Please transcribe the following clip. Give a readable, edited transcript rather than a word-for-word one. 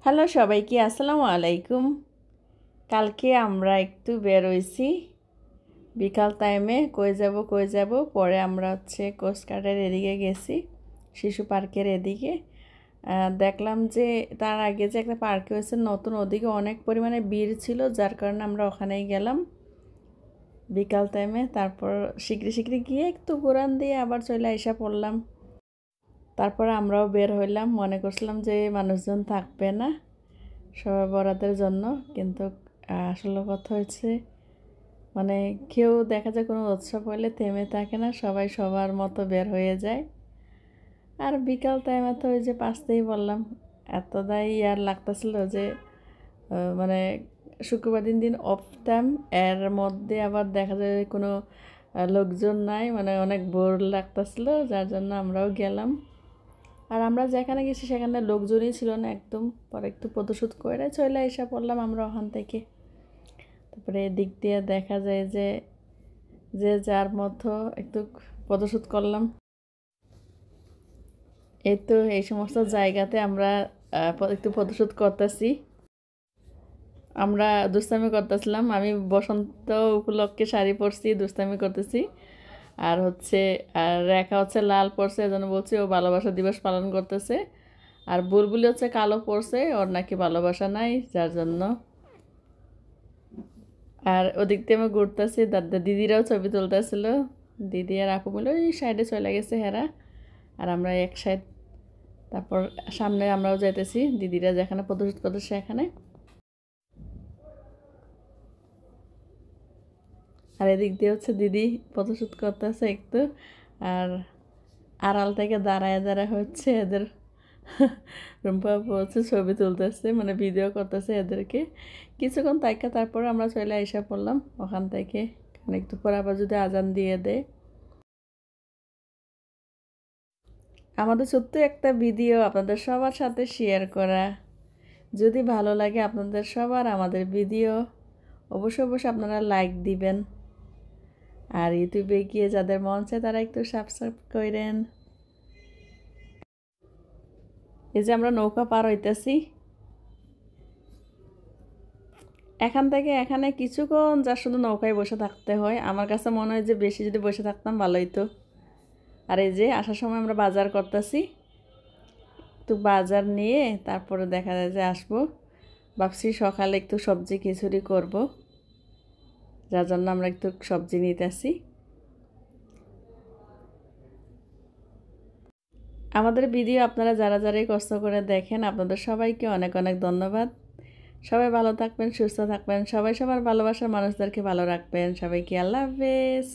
Hello সবাইকে আসসালামু আলাইকুম। কালকে আমরা একটু বের হইছি বিকাল টাইমে। কই যাব পরে আমরা কোস্টগার্ডের এদিকে গেছি, শিশু পার্কের এদিকে। দেখলাম যে তার আগে যে একটা পার্কে হয়েছে নতুন, ওদিকে অনেক পরিমাণে ভিড় ছিল, যার কারণে আমরা ওখানেই গেলাম বিকাল টাইমে। তারপর শীঘ্রই গিয়ে একটু ঘুরান দিয়ে আবার চলে আইসা পড়লাম। তারপর আমরাও বের হইলাম, মনে করছিলাম যে মানুষজন থাকবে না শবে বরাতের জন্য, কিন্তু আসলে কথা হচ্ছে মানে কেউ দেখা যায় কোনো উৎসব হলে থেমে থাকে না, সবাই সবার মতো বের হয়ে যায়। আর বিকাল টাইমে তো ওই যে পাঁচতেই বললাম, এতটাই আর লাগতেছিল যে মানে শুক্রবার দিন অফ টাইম, এর মধ্যে আবার দেখা যায় কোনো লোকজন নাই, মানে অনেক বোর লাগতেছিল, যার জন্য আমরাও গেলাম। আর আমরা যেখানে গেছি সেখানে লোকজনই ছিল না একদম। পরে একটু ফটোশ্যুট করে চলে এসে পড়লাম আমরা ওখান থেকে। তারপরে এদিক দিয়ে দেখা যায় যে যে যার মতো একটু ফটোশ্যুট করলাম। এই তো এই সমস্ত জায়গাতে আমরা একটু ফটোশ্যুট করতেছি। আমরা দুষ্টামি করতেছিলাম, আমি বসন্ত উপলক্ষে শাড়ি পরছি, দুষ্টামি করতেছি। আর রেখা লাল পরছে, এজন্য বলছি ও ভালোবাসা দিবস পালন করতেছে। আর বুলবুলি কালো পরছে, ওর নাকি ভালোবাসা নাই, যার জন্য। আর ওদিক দিয়ে আমি ঘুরতেছি, দাদা দিদিরাও ছবি তুলতেছিল। দিদি আর আপু মিলে ওই সাইডে চলে গেছে হেরা, আর আমরা এক সাইড। তারপর সামনে আমরাও যাইতেছি, দিদিরা যেখানে ফটোশ্যুট করতেছে সেখানে। আর এদিক দিয়ে দিদি ফটোশ্যুট করতেছে একটু, আর আড়াল থেকে দাঁড়ায় এদের রুম্পা ছবি তুলতেছে, মানে ভিডিও করতেছে এদেরকে। কিছুক্ষণ তাইকা তারপর আমরা চলে আইসা পড়লাম ওখান থেকে। একটু পর আবার যদি আজান দিয়ে দেয়। আমাদের ছোট্ট একটা ভিডিও আপনাদের সবার সাথে শেয়ার করা, যদি ভালো লাগে আপনাদের সবার আমাদের ভিডিও, অবশ্যই আপনারা লাইক দিবেন। আর ইউটিউবে গিয়ে যাদের মন চায় তারা একটু সাবস্ক্রাইব করেন। এই যে আমরা নৌকা পার হইতেছি, এখান থেকে এখানে কিছুক্ষণ যা শুধু নৌকায় বসে থাকতে হয়। আমার কাছে মনে হয় যে বেশি যদি বসে থাকতাম ভালো হইতো। আর এই যে আসার সময় আমরা বাজার করতেছি, একটু বাজার নিয়ে তারপরে দেখা যায় যে আসবো। ভাবছি সকালে একটু সবজি খিচুড়ি করব, যার জন্য আমরা একটু সবজি নিতেছি। আমাদের ভিডিও আপনারা যারা কষ্ট করে দেখেন, আপনাদের সবাইকে অনেক অনেক ধন্যবাদ। সবাই ভালো থাকবেন, সুস্থ থাকবেন, সবাই সবার ভালোবাসার মানুষদেরকে ভালো রাখবেন। সবাইকে আল্লাহ হাফেজ।